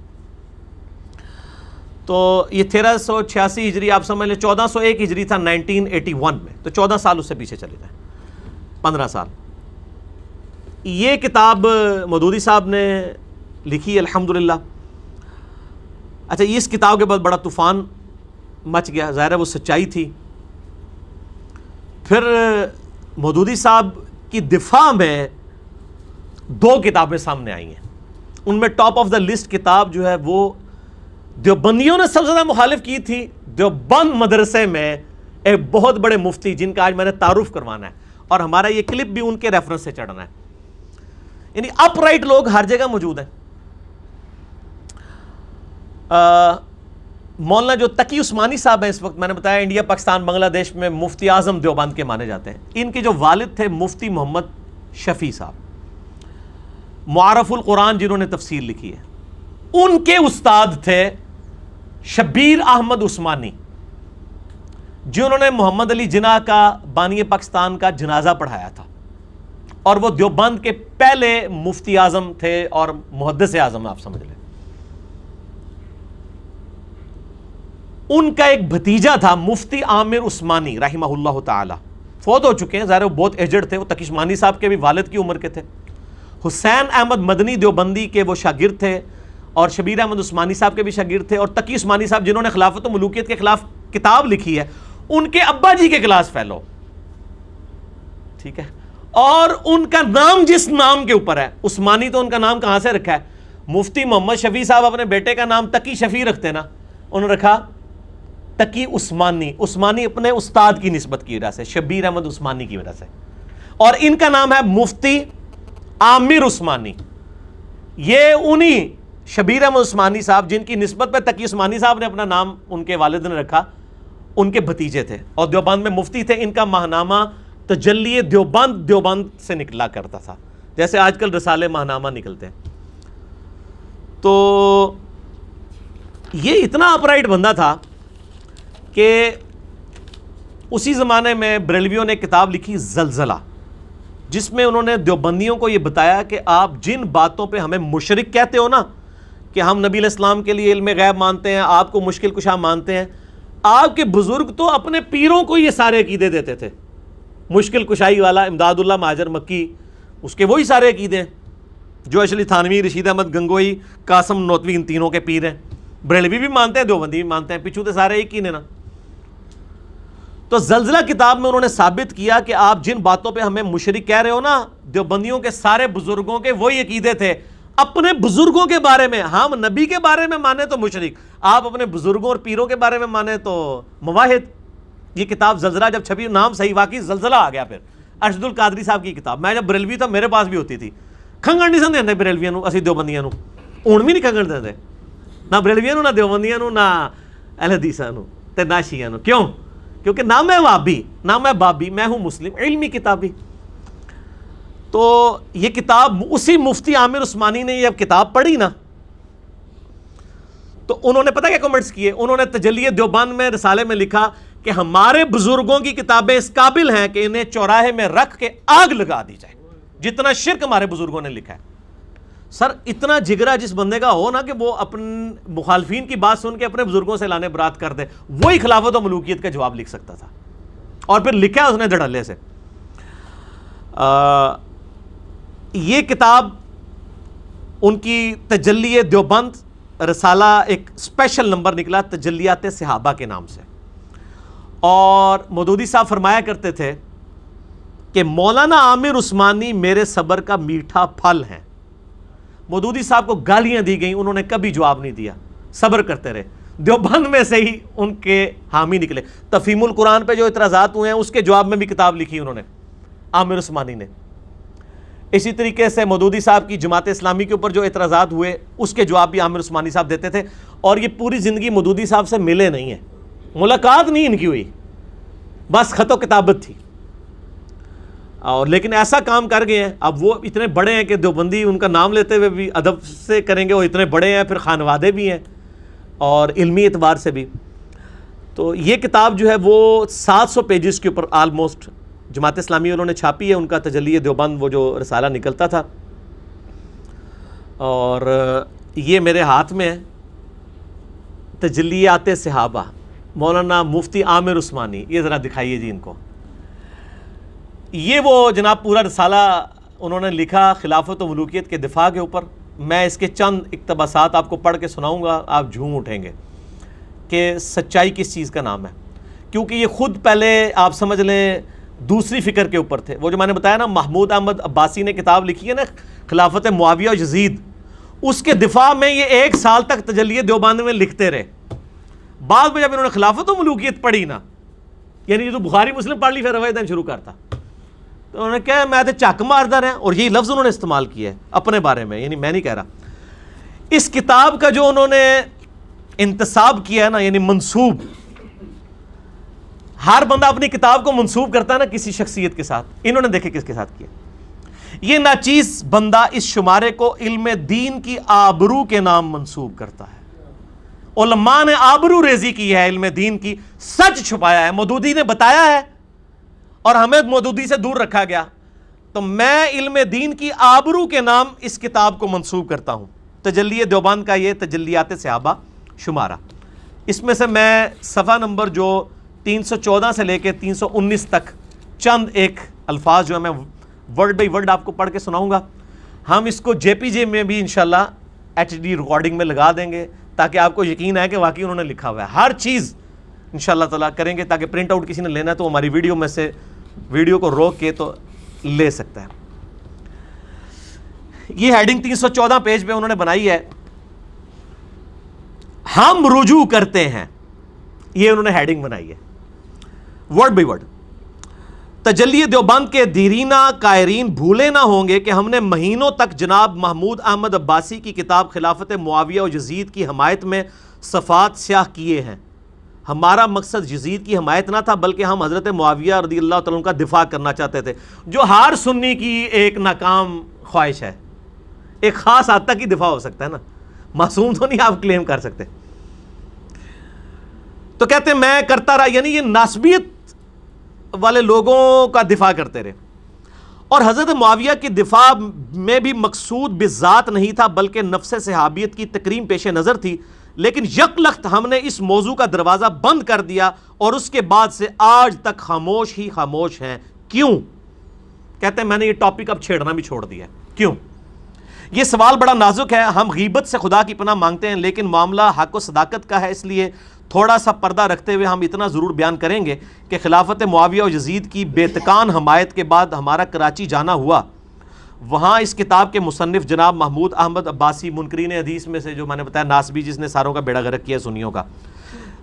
تو یہ 1386 ہجری آپ سمجھ لیں 1401 ہجری تھا 1981 میں، تو 14 سال اس سے پیچھے چلے جائیں، 15 سال۔ یہ کتاب مودودی صاحب نے لکھی الحمدللہ۔ اچھا، اس کتاب کے بعد بڑا طوفان مچ گیا، ظاہر ہے وہ سچائی تھی۔ پھر مودودی صاحب کی دفاع میں 2 کتابیں سامنے آئی ہیں، ان میں ٹاپ آف دا لسٹ کتاب جو ہے وہ دیوبندیوں نے سب سے زیادہ مخالف کی تھی۔ دیوبند مدرسے میں ایک بہت بڑے مفتی جن کا آج میں نے تعارف کروانا ہے، اور ہمارا یہ کلپ بھی ان کے ریفرنس سے چڑھنا ہے، یعنی اپ رائٹ لوگ ہر جگہ موجود ہیں۔ مولانا جو تقی عثمانی صاحب ہیں اس وقت، میں نے بتایا انڈیا پاکستان بنگلہ دیش میں مفتی اعظم دیوبند کے مانے جاتے ہیں۔ ان کے جو والد تھے مفتی محمد شفیع صاحب، معارف القرآن جنہوں نے تفسیر لکھی ہے، ان کے استاد تھے شبیر احمد عثمانی، جنہوں نے محمد علی جناح کا بانی پاکستان کا جنازہ پڑھایا تھا، اور وہ دیوبند کے پہلے مفتی اعظم تھے اور محدث اعظم، آپ سمجھ لیں۔ ان کا ایک بھتیجا تھا مفتی عامر عثمانی رحمہ اللہ تعالی، فوت ہو چکے ہیں، ظاہر وہ بہت ایجڈ تھے، وہ تقی عثمانی صاحب کے بھی والد کی عمر کے تھے۔ حسین احمد مدنی دیوبندی کے وہ شاگرد تھے، اور شبیر احمد عثمانی صاحب کے بھی شاگرد تھے، اور تقی عثمانی صاحب جنہوں نے خلافت و ملوکیت کے خلاف کتاب لکھی ہے ان کے ابا جی کے کلاس فیلو، ٹھیک ہے، اور ان کا نام جس نام کے اوپر ہے، عثمانی تو ان کا نام کہاں سے رکھا ہے؟ مفتی محمد شفیع صاحب اپنے بیٹے کا نام تقی شفیع رکھتے نا، انہوں نے رکھا تقی عثمانی، عثمانی اپنے استاد کی نسبت کی وجہ سے، شبیر احمد عثمانی کی وجہ سے، اور ان کا نام ہے مفتی عامر عثمانی، یہ انہی شبیر احمد عثمانی صاحب جن کی نسبت پہ تقی عثمانی صاحب نے اپنا نام ان کے والد نے رکھا، ان کے بھتیجے تھے اور دیوبند میں مفتی تھے۔ ان کا ماہنامہ تجلی دیوبند دیوبند سے نکلا کرتا تھا، جیسے آج کل رسالے ماہنامہ نکلتے ہیں۔ تو یہ اتنا اپرائٹ بندہ تھا کہ اسی زمانے میں بریلویوں نے کتاب لکھی زلزلہ، جس میں انہوں نے دیوبندیوں کو یہ بتایا کہ آپ جن باتوں پہ ہمیں مشرک کہتے ہو نا، کہ ہم نبی علیہ السلام کے لیے علم غیب مانتے ہیں، آپ کو مشکل کشا مانتے ہیں، آپ کے بزرگ تو اپنے پیروں کو یہ سارے عقیدے دیتے تھے، مشکل کشائی والا امداد اللہ مہاجر مکی، اس کے وہی سارے عقیدے ہیں جو اشلی تھانوی، رشید احمد گنگوئی، قاسم نوتوی ان تینوں کے پیر ہیں۔ بریلوی بھی مانتے ہیں، دیوبندی بھی مانتے ہیں، پیچھو تو سارے ایک ہی نے نا۔ تو زلزلہ کتاب میں انہوں نے ثابت کیا کہ آپ جن باتوں پہ ہمیں مشرک کہہ رہے ہو نا، دیوبندیوں کے سارے بزرگوں کے وہی عقیدے تھے، اپنے بزرگوں کے بارے میں، ہم نبی کے بارے میں مانے تو مشرک، آپ اپنے بزرگوں اور پیروں کے بارے میں مانے تو موحد۔ یہ کتاب زلزلہ جب چھپی، نام صحیح واقعی زلزلہ آ گیا۔ پھر ارشد القادری صاحب کی کتاب، میں جب بریلوی تھا میرے پاس بھی ہوتی تھی، کھنگڑ نہیں سن دے بریلویاں نو، اسی دیوبندیاں نو ہن بھی نہیں کھنگڑ دے، نہ بریلویاں نو، نہ دیوبندیاں نو، نہ اہل حدیثاں نو تے نہ شیعہ نو۔ کیوں؟ کیونکہ نہ میں وہابی، نہ میں بابی، میں ہوں مسلم، علمی کتابی۔ تو یہ کتاب اسی مفتی عامر عثمانی نے یہ کتاب پڑھی نا، تو انہوں نے پتہ کیا کمنٹس کیے؟ انہوں نے تجلی دیوبند میں رسالے میں لکھا کہ ہمارے بزرگوں کی کتابیں اس قابل ہیں کہ انہیں چوراہے میں رکھ کے آگ لگا دی جائے، جتنا شرک ہمارے بزرگوں نے لکھا ہے۔ سر اتنا جگرا جس بندے کا ہو نا کہ وہ اپنے مخالفین کی بات سن کے اپنے بزرگوں سے لانے برات کر دے، وہی خلافت و ملوکیت کا جواب لکھ سکتا تھا، اور پھر لکھا اس نے دھڑلے سے۔ یہ کتاب ان کی تجلی دیوبند رسالہ ایک اسپیشل نمبر نکلا تجلیات صحابہ کے نام سے، اور مودودی صاحب فرمایا کرتے تھے کہ مولانا عامر عثمانی میرے صبر کا میٹھا پھل ہے۔ مودودی صاحب کو گالیاں دی گئیں، انہوں نے کبھی جواب نہیں دیا، صبر کرتے رہے۔ دیوبند میں سے ہی ان کے حامی نکلے۔ تفہیم القرآن پہ جو اعتراضات ہوئے ہیں اس کے جواب میں بھی کتاب لکھی انہوں نے، عامر عثمانی نے۔ اسی طریقے سے مودودی صاحب کی جماعت اسلامی کے اوپر جو اعتراضات ہوئے اس کے جواب بھی عامر عثمانی صاحب دیتے تھے، اور یہ پوری زندگی مودودی صاحب سے ملے نہیں ہیں، ملاقات نہیں ان کی ہوئی، بس خط و کتابت تھی۔ اور لیکن ایسا کام کر گئے ہیں، اب وہ اتنے بڑے ہیں کہ دیوبندی ان کا نام لیتے ہوئے بھی ادب سے کریں گے، وہ اتنے بڑے ہیں، پھر خانوادے بھی ہیں اور علمی اعتبار سے بھی۔ تو یہ کتاب جو ہے وہ 700 پیجز کے اوپر آلموسٹ جماعت اسلامی انہوں نے چھاپی ہے، ان کا تجلی دیوبند وہ جو رسالہ نکلتا تھا، اور یہ میرے ہاتھ میں ہے تجلیات صحابہ، مولانا مفتی عامر عثمانی۔ یہ ذرا دکھائیے جی ان کو۔ یہ وہ جناب پورا رسالہ انہوں نے لکھا خلافت و ملوکیت کے دفاع کے اوپر۔ میں اس کے چند اقتباسات آپ کو پڑھ کے سناؤں گا، آپ جھوم اٹھیں گے کہ سچائی کس چیز کا نام ہے، کیونکہ یہ خود پہلے آپ سمجھ لیں دوسری فکر کے اوپر تھے۔ وہ جو میں نے بتایا نا محمود احمد عباسی نے کتاب لکھی ہے نا خلافت معاویہ و یزید، اس کے دفاع میں یہ 1 سال تک تجلی دیوبند میں لکھتے رہے۔ بعد میں جب انہوں نے خلافت و ملوکیت پڑھی نا، یعنی جو بخاری مسلم پڑھ لی پھر روایت شروع کرتا، تو انہوں نے کہا میں تو چک ماردہ رہا، اور یہی لفظ انہوں نے استعمال کیا ہے اپنے بارے میں، یعنی میں نہیں کہہ رہا۔ اس کتاب کا جو انہوں نے انتساب کیا ہے نا، یعنی منسوب، ہر بندہ اپنی کتاب کو منسوب کرتا ہے نا کسی شخصیت کے ساتھ، انہوں نے دیکھے کس کے ساتھ کیا۔ یہ ناچیز بندہ اس شمارے کو علم دین کی آبرو کے نام منسوب کرتا ہے۔ علماء نے آبرو ریزی کی ہے، علم دین کی سچ چھپایا ہے، مودودی نے بتایا ہے اور ہمیں مودودی سے دور رکھا گیا، تو میں علم دین کی آبرو کے نام اس کتاب کو منسوب کرتا ہوں۔ تجلی دیوبند کا یہ تجلیات صحابہ شمارہ، اس میں سے میں صفحہ نمبر جو 314 سے لے کے 319 تک چند ایک الفاظ جو ہے میں ورڈ بائی ورڈ آپ کو پڑھ کے سناؤں گا۔ ہم اس کو JPG میں بھی انشاءاللہ HD ریکارڈنگ میں لگا دیں گے تاکہ آپ کو یقین ہے کہ واقعی انہوں نے لکھا ہوا ہے، ہر چیز انشاءاللہ تعالیٰ کریں گے، تاکہ پرنٹ آؤٹ کسی نے لینا ہے تو ہماری ویڈیو میں سے ویڈیو کو روک کے تو لے سکتا ہے۔ یہ ہیڈنگ 314 پیج پہ انہوں نے بنائی ہے، ہم رجوع کرتے ہیں، یہ انہوں نے ہیڈنگ بنائی ہے ورڈ بائی ورڈ۔ تجلی دیوبند کے دیرینہ قائرین بھولے نہ ہوں گے کہ ہم نے مہینوں تک جناب محمود احمد عباسی کی کتاب خلافت معاویہ و یزید کی حمایت میں صفحات سیاہ کیے ہیں۔ ہمارا مقصد یزید کی حمایت نہ تھا، بلکہ ہم حضرت معاویہ رضی اللہ تعالیٰ عنہ کا دفاع کرنا چاہتے تھے، جو ہر سنی کی ایک ناکام خواہش ہے۔ ایک خاص حد تک ہی دفاع ہو سکتا ہے نا، معصوم تو نہیں آپ کلیم کر سکتے۔ تو کہتے ہیں میں کرتا رہا، یعنی یہ ناسبیت والے لوگوں کا دفاع کرتے رہے، اور حضرت معاویہ کی دفاع میں بھی مقصود بذات نہیں تھا، بلکہ نفس صحابیت کی تکریم پیش نظر تھی۔ لیکن یک لخت ہم نے اس موضوع کا دروازہ بند کر دیا، اور اس کے بعد سے آج تک خاموش ہی خاموش ہیں۔ کیوں؟ کہتے ہیں میں نے یہ ٹاپک اب چھیڑنا بھی چھوڑ دیا ہے۔ کیوں؟ یہ سوال بڑا نازک ہے، ہم غیبت سے خدا کی پناہ مانگتے ہیں، لیکن معاملہ حق و صداقت کا ہے، اس لیے تھوڑا سا پردہ رکھتے ہوئے ہم اتنا ضرور بیان کریں گے کہ خلافت معاویہ و یزید کی بے تکان حمایت کے بعد ہمارا کراچی جانا ہوا۔ وہاں اس کتاب کے مصنف جناب محمود احمد عباسی، منکرین حدیث میں سے جو میں نے بتایا ناسبی، جس نے ساروں کا بیڑا غرق کیا سنیوں کا،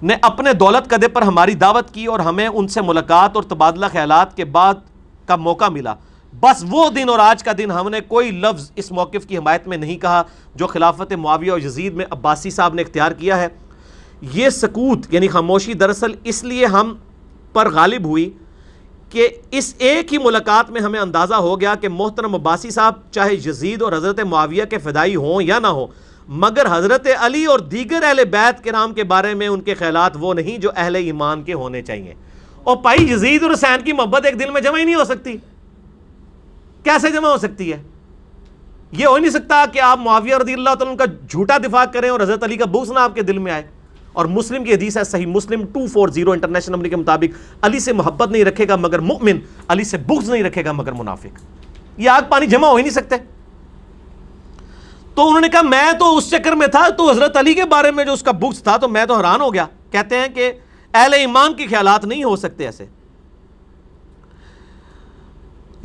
نے اپنے دولت قدے پر ہماری دعوت کی، اور ہمیں ان سے ملاقات اور تبادلہ خیالات کے بعد کا موقع ملا۔ بس وہ دن اور آج کا دن ہم نے کوئی لفظ اس موقف کی حمایت میں نہیں کہا جو خلافت معاویہ و یزید میں عباسی صاحب نے اختیار کیا ہے۔ یہ سکوت یعنی خاموشی دراصل اس لیے ہم پر غالب ہوئی کہ اس ایک ہی ملاقات میں ہمیں اندازہ ہو گیا کہ محترم عباسی صاحب چاہے یزید اور حضرت معاویہ کے فدائی ہوں یا نہ ہوں، مگر حضرت علی اور دیگر اہل بیت کرام کے بارے میں ان کے خیالات وہ نہیں جو اہل ایمان کے ہونے چاہیے۔ اور بھائی یزید اور حسین کی محبت ایک دل میں جمع ہی نہیں ہو سکتی، کیسے جمع ہو سکتی ہے؟ یہ ہو ہی نہیں سکتا کہ آپ معاویہ رضی اللہ تعالیٰ عنہ کا جھوٹا دفاع کریں اور حضرت علی کا بغض نہ آپ کے دل میں آئے۔ اور مسلم کی حدیث ہے، صحیح مسلم 240 انٹرنیشنل نمبر کے مطابق، علی سے محبت نہیں رکھے گا مگر مؤمن، علی سے بغض نہیں رکھے گا مگر منافق۔ یہ آگ پانی جمع ہو ہی نہیں سکتے۔ تو انہوں نے کہا میں تو اس چکر میں تھا، تو حضرت علی کے بارے میں جو اس کا بغض تھا تو میں تو حیران ہو گیا۔ کہتے ہیں کہ اہل ایمان کے خیالات نہیں ہو سکتے ایسے۔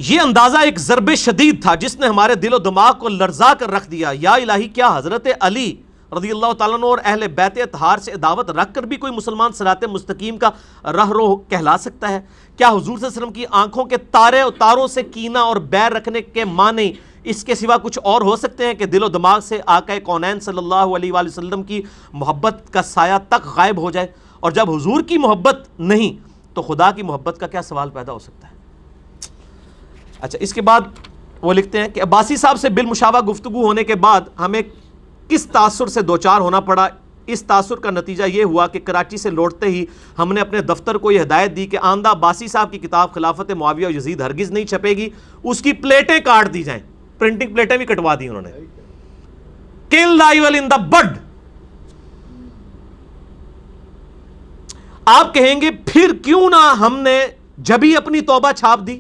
یہ اندازہ ایک ضرب شدید تھا جس نے ہمارے دل و دماغ کو لرزا کر رکھ دیا۔ یا الہی، کیا حضرت علی رضی اللہ تعالیٰ عنہ اور اہل بیت اطہار سے عداوت رکھ کر بھی کوئی مسلمان صراط مستقیم کا رہرو کہلا سکتا ہے؟ کیا حضور صلی اللہ علیہ وسلم کی آنکھوں کے تاروں سے کینہ اور بیر رکھنے کے معنی اس کے سوا کچھ اور ہو سکتے ہیں کہ دل و دماغ سے آقا کونین صلی اللہ علیہ وآلہ وسلم کی محبت کا سایہ تک غائب ہو جائے؟ اور جب حضور کی محبت نہیں تو خدا کی محبت کا کیا سوال پیدا ہو سکتا ہے؟ اچھا، اس کے بعد وہ لکھتے ہیں کہ عباسی صاحب سے بالمشابہ گفتگو ہونے کے بعد ہمیں کس تاثر سے دوچار ہونا پڑا۔ اس تاثر کا نتیجہ یہ ہوا کہ کراچی سے لوٹتے ہی ہم نے اپنے دفتر کو یہ ہدایت دی کہ آندہ عباسی صاحب کی کتاب خلافت معاویہ و یزید ہرگز نہیں چھپے گی، اس کی پلیٹیں کاٹ دی جائیں۔ پرنٹنگ پلیٹیں بھی کٹوا دی انہوں نے۔ Kill the evil in the bud۔ آپ کہیں گے پھر کیوں نہ ہم نے جبھی اپنی توبہ چھاپ دی،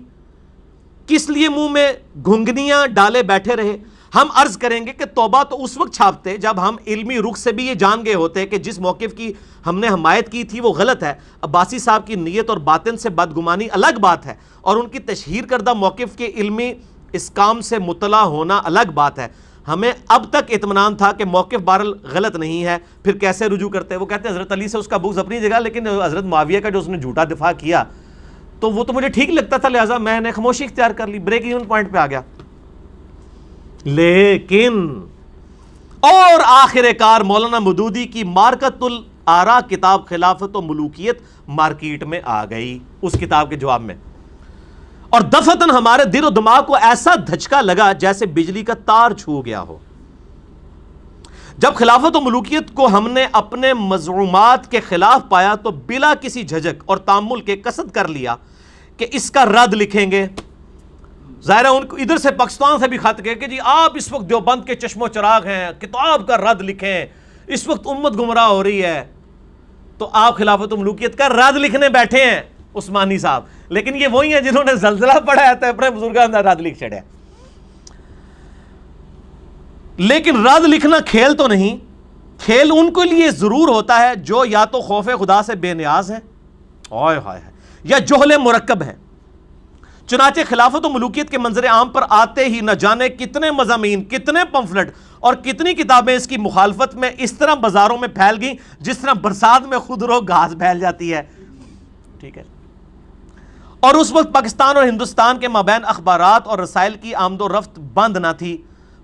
کس لیے منہ میں گھنگنیاں ڈالے بیٹھے رہے؟ ہم عرض کریں گے کہ توبہ تو اس وقت چھاپتے جب ہم علمی رخ سے بھی یہ جان گئے ہوتے کہ جس موقف کی ہم نے حمایت کی تھی وہ غلط ہے۔ عباسی صاحب کی نیت اور باطن سے بدگمانی الگ بات ہے، اور ان کی تشہیر کردہ موقف کے علمی اسکام سے مطلع ہونا الگ بات ہے۔ ہمیں اب تک اطمینان تھا کہ موقف بہرحال غلط نہیں ہے، پھر کیسے رجوع کرتے؟ وہ کہتے ہیں حضرت علی سے اس کا بغض اپنی جگہ، لیکن حضرت معاویہ کا جو اس نے جھوٹا دفاع کیا تو وہ تو مجھے ٹھیک لگتا تھا، لہٰذا میں نے خاموشی اختیار کر لی، بریک ایون پوائنٹ پہ آ گیا۔ لیکن اور آخر کار مولانا مودودی کی مارکت الآراء کتاب خلافت و ملوکیت مارکیٹ میں آ گئی اس کتاب کے جواب میں، اور دفتن ہمارے دل و دماغ کو ایسا دھچکا لگا جیسے بجلی کا تار چھو گیا ہو۔ جب خلافت و ملوکیت کو ہم نے اپنے مزعومات کے خلاف پایا تو بلا کسی جھجک اور تامل کے قصد کر لیا کہ اس کا رد لکھیں گے۔ ظاہر ہے ان کو ادھر سے پاکستان سے بھی خط گئے کہ جی آپ اس وقت دیوبند کے چشم و چراغ ہیں، کتاب کا رد لکھیں، اس وقت امت گمراہ ہو رہی ہے۔ تو آپ خلافت و ملوکیت کا رد لکھنے بیٹھے ہیں عثمانی صاحب، لیکن یہ وہی ہیں جنہوں نے زلزلہ پڑھایا تھا اپنے بزرگان کا رد لکھ چڑھا۔ لیکن رد لکھنا کھیل تو نہیں، کھیل ان کے لیے ضرور ہوتا ہے جو یا تو خوف خدا سے بے نیاز ہے یا جہل مرکب ہے۔ چنانچہ خلافت و ملوکیت کے منظر عام پر آتے ہی نہ جانے کتنے مضامین، کتنے پمفلٹ اور کتنی کتابیں اس کی مخالفت میں اس طرح بازاروں میں پھیل گئیں جس طرح برسات میں خودرو گھاس پھیل جاتی ہے، ٹھیک ہے۔ اور اس وقت پاکستان اور ہندوستان کے مابین اخبارات اور رسائل کی آمد و رفت بند نہ تھی۔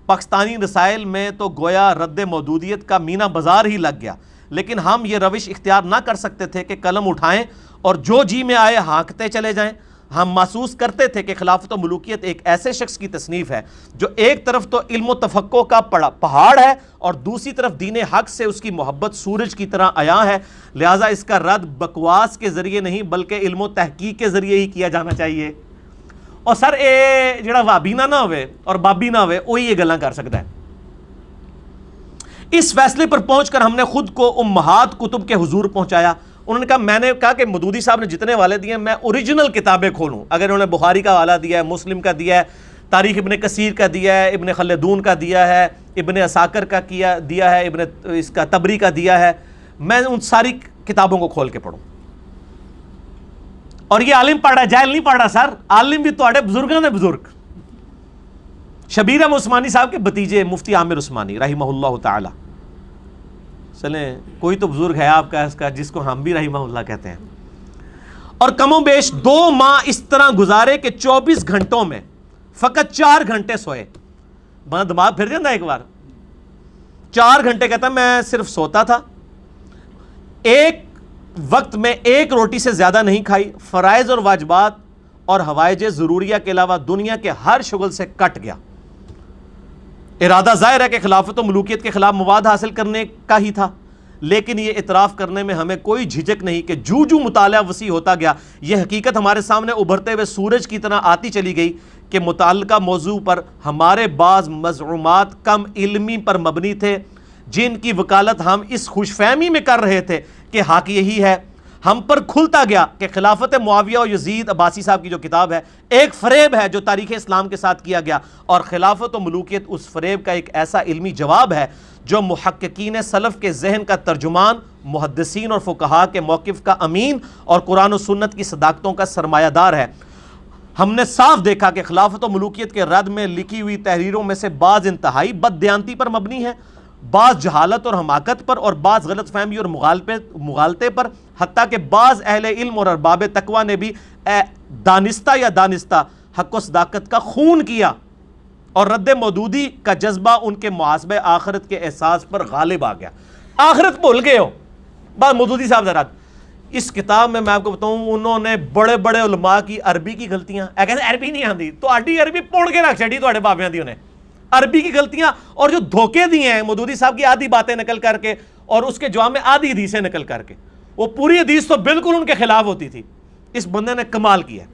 پاکستانی رسائل میں تو گویا رد مودودیت کا مینا بازار ہی لگ گیا، لیکن ہم یہ روش اختیار نہ کر سکتے تھے کہ قلم اٹھائیں اور جو جی میں آئے ہانکتے چلے جائیں۔ ہم محسوس کرتے تھے کہ خلافت و ملوکیت ایک ایسے شخص کی تصنیف ہے جو ایک طرف تو علم و تفقہ کا پہاڑ ہے اور دوسری طرف دین حق سے اس کی محبت سورج کی طرح عیاں ہے، لہٰذا اس کا رد بکواس کے ذریعے نہیں بلکہ علم و تحقیق کے ذریعے ہی کیا جانا چاہیے۔ اور سر اے جڑا وابینہ نہ ہوئے اور بابی نہ ہوئے وہی یہ گلاں کر سکتا ہے۔ اس فیصلے پر پہنچ کر ہم نے خود کو امہات کتب کے حضور پہنچایا۔ انہوں نے کہا، میں نے کہا کہ مودودی صاحب نے جتنے حوالے دیے ہیں میں اوریجنل کتابیں کھولوں۔ اگر انہوں نے بخاری کا حوالہ دیا ہے، مسلم کا دیا ہے، تاریخ ابن کثیر کا دیا ہے، ابن خلدون کا دیا ہے، ابن عساکر کا دیا ہے، اس کا تبری کا دیا ہے، میں ان ساری کتابوں کو کھول کے پڑھوں۔ اور یہ عالم پڑھ رہا ہے، جاہل نہیں پڑھ رہا سر، عالم بھی تو بزرگوں نے بزرگ۔ شبیر احمد عثمانی صاحب کے بتیجے مفتی عامر عثمانی رحمہ اللہ تعالی، چلیں کوئی تو بزرگ ہے آپ کا اس کا جس کو ہم بھی رحمہ اللہ کہتے ہیں، اور کم و بیش 2 ماہ اس طرح گزارے کہ 24 گھنٹوں میں فقط 4 گھنٹے سوئے۔ بنا دماغ پھر جاتا ایک بار، 4 گھنٹے کہتا میں صرف سوتا تھا، ایک وقت میں 1 روٹی سے زیادہ نہیں کھائی، فرائض اور واجبات اور حوائج ضروریہ کے علاوہ دنیا کے ہر شغل سے کٹ گیا۔ ارادہ ظاہر ہے کہ خلافت و ملوکیت کے خلاف مواد حاصل کرنے کا ہی تھا، لیکن یہ اعتراف کرنے میں ہمیں کوئی جھجک نہیں کہ جو مطالعہ وسیع ہوتا گیا یہ حقیقت ہمارے سامنے ابھرتے ہوئے سورج کی طرح آتی چلی گئی کہ متعلقہ موضوع پر ہمارے بعض مزعومات کم علمی پر مبنی تھے، جن کی وکالت ہم اس خوش فہمی میں کر رہے تھے کہ حق یہی ہے۔ ہم پر کھلتا گیا کہ خلافت معاویہ و یزید عباسی صاحب کی جو کتاب ہے ایک فریب ہے جو تاریخ اسلام کے ساتھ کیا گیا، اور خلافت و ملوکیت اس فریب کا ایک ایسا علمی جواب ہے جو محققین سلف کے ذہن کا ترجمان، محدثین اور فقہاء کے موقف کا امین اور قرآن و سنت کی صداقتوں کا سرمایہ دار ہے۔ ہم نے صاف دیکھا کہ خلافت و ملوکیت کے رد میں لکھی ہوئی تحریروں میں سے بعض انتہائی بددیانتی پر مبنی ہے، بعض جہالت اور حماقت پر، اور بعض غلط فہمی اور مغالطے پر، حتیٰ کہ بعض اہل علم اور ارباب تقوی نے بھی دانستہ یا دانستہ حق و صداقت کا خون کیا، اور رد مودودی کا جذبہ ان کے محاسبہ آخرت کے احساس پر غالب آ گیا۔ آخرت بھول گئے ہو بات مودودی صاحب ذرا۔ اس کتاب میں آپ کو بتاؤں انہوں نے بڑے بڑے علماء کی عربی کی غلطیاں، کہتے ہیں عربی نہیں آتی تو آڈی عربی پوڑ کے رکھ چڑی تو بابیاں دی انہیں عربی کی غلطیاں، اور جو دھوکے دیے ہیں مودودی صاحب کی آدھی باتیں نقل کر کے اور اس کے جواب میں آدھی حدیثیں نقل کر کے، وہ پوری حدیث تو بالکل ان کے خلاف ہوتی تھی۔ اس بندے نے کمال کیا۔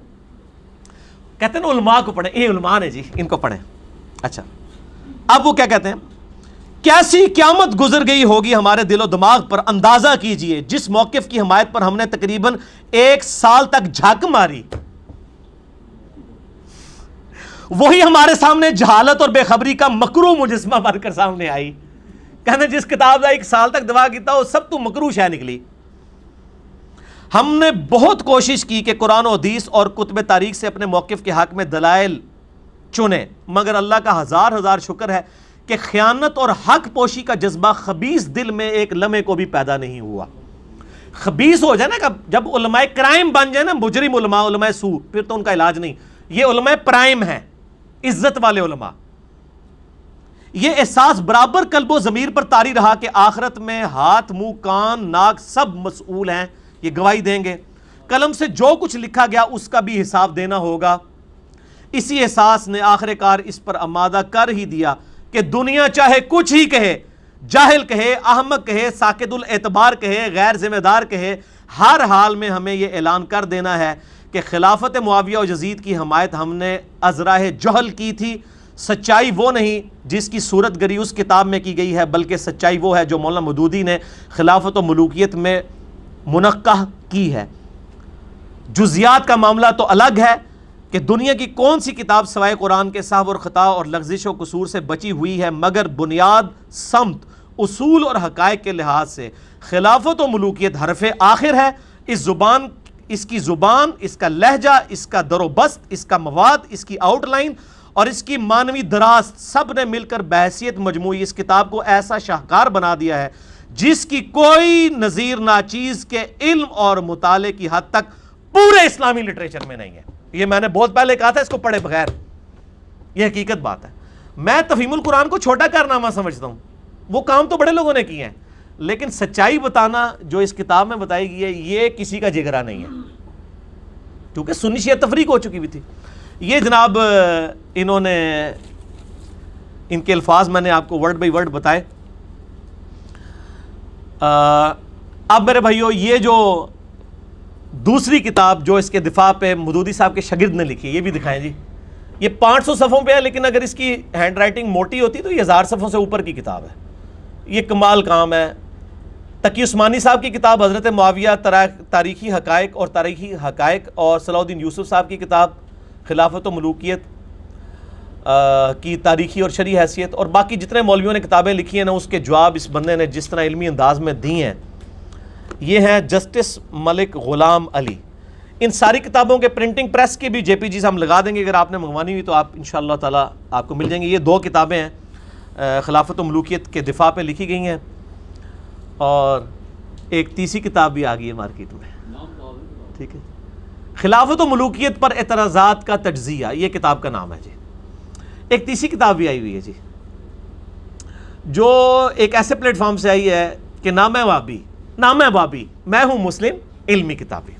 کہتے ہیں علماء کو پڑھیں، یہ علماء نے جی ان کو پڑھیں۔ اچھا اب وہ کیا کہتے ہیں، کیسی قیامت گزر گئی ہوگی ہمارے دل و دماغ پر، اندازہ کیجئے جس موقف کی حمایت پر ہم نے تقریباً 1 سال تک جھک ماری، وہی ہمارے سامنے جہالت اور بے خبری کا مکروہ مجسمہ بن کر سامنے آئی۔ کہنے جس کتاب کا 1 سال تک دعا کیتا وہ سب تو مکروہ شے نکلی۔ ہم نے بہت کوشش کی کہ قرآن و حدیث اور کتب تاریخ سے اپنے موقف کے حق میں دلائل چنے، مگر اللہ کا ہزار شکر ہے کہ خیانت اور حق پوشی کا جذبہ خبیث دل میں ایک لمحے کو بھی پیدا نہیں ہوا۔ خبیث ہو جائے نا، جب علماء کرائم بن جائے نا، مجرم علماء سو، پھر تو ان کا علاج نہیں۔ یہ علماء پرائم ہیں، عزت والے علماء۔ یہ احساس برابر قلب و ضمیر پر طاری رہا کہ آخرت میں ہاتھ، منہ، کان، ناک سب مسئول ہیں، یہ گواہی دیں گے، قلم سے جو کچھ لکھا گیا اس کا بھی حساب دینا ہوگا۔ اسی احساس نے آخر کار اس پر آمادہ کر ہی دیا کہ دنیا چاہے کچھ ہی کہے، جاہل کہے، احمق کہے، ساقط الاعتبار کہے، غیر ذمہ دار کہے، ہر حال میں ہمیں یہ اعلان کر دینا ہے کہ خلافت معاویہ و یزید کی حمایت ہم نے ازراہ جہل کی تھی۔ سچائی وہ نہیں جس کی صورت گری اس کتاب میں کی گئی ہے، بلکہ سچائی وہ ہے جو مولانا مودودی نے خلافت و ملوکیت میں منقح کی ہے۔ جزیات کا معاملہ تو الگ ہے کہ دنیا کی کون سی کتاب سوائے قرآن کے سہو اور خطا اور لغزش و قصور سے بچی ہوئی ہے، مگر بنیاد سمت اصول اور حقائق کے لحاظ سے خلافت و ملوکیت حرف آخر ہے. اس کی زبان، اس کا لہجہ، اس کا در و بست، اس کا مواد، اس کی آؤٹ لائن اور اس کی معنوی دراست سب نے مل کر بحیثیت مجموعی اس کتاب کو ایسا شاہکار بنا دیا ہے جس کی کوئی نظیر ناچیز کے علم اور مطالعے کی حد تک پورے اسلامی لٹریچر میں نہیں ہے. یہ میں نے بہت پہلے کہا تھا، اس کو پڑھے بغیر. یہ حقیقت بات ہے. میں تفہیم القرآن کو چھوٹا کارنامہ سمجھتا ہوں، وہ کام تو بڑے لوگوں نے کیے ہیں، لیکن سچائی بتانا جو اس کتاب میں بتائی گئی ہے یہ کسی کا جگرا نہیں ہے، کیونکہ سنی شیعہ تفریق ہو چکی ہوئی تھی. یہ جناب انہوں نے ان کے الفاظ میں نے آپ کو ورڈ بائی ورڈ بتائے. اب میرے بھائیو یہ جو دوسری کتاب جو اس کے دفاع پہ مودودی صاحب کے شاگرد نے لکھی، یہ بھی دکھائیں جی. یہ 500 صفحوں پہ ہے، لیکن اگر اس کی ہینڈ رائٹنگ موٹی ہوتی تو یہ 1000 صفحوں سے اوپر کی کتاب ہے. یہ کمال کام ہے. تقی عثمانی صاحب کی کتاب حضرت معاویہ تاریخی حقائق اور صلاح الدین یوسف صاحب کی کتاب خلافت و ملوکیت کی تاریخی اور شرعی حیثیت، اور باقی جتنے مولویوں نے کتابیں لکھی ہیں نا اس کے جواب اس بندے نے جس طرح علمی انداز میں دی ہیں. یہ ہیں جسٹس ملک غلام علی. ان ساری کتابوں کے پرنٹنگ پریس کے بھی جے پی جیز ہم لگا دیں گے، اگر آپ نے منگوانی ہوئی تو آپ انشاءاللہ تعالی آپ کو مل جائیں گے. یہ 2 کتابیں ہیں خلافت و ملوکیت کے دفاع پہ لکھی گئی ہیں، اور ایک تیسری کتاب بھی آ گئی ہے مارکیٹ میں. ٹھیک ہے، خلافت و ملوکیت پر اعتراضات کا تجزیہ، یہ کتاب کا نام ہے جی. ایک تیسری کتاب بھی آئی ہوئی ہے جی، جو ایک ایسے پلیٹ فارم سے آئی ہے کہ نام ہے بابی میں ہوں مسلم علمی کتابیں.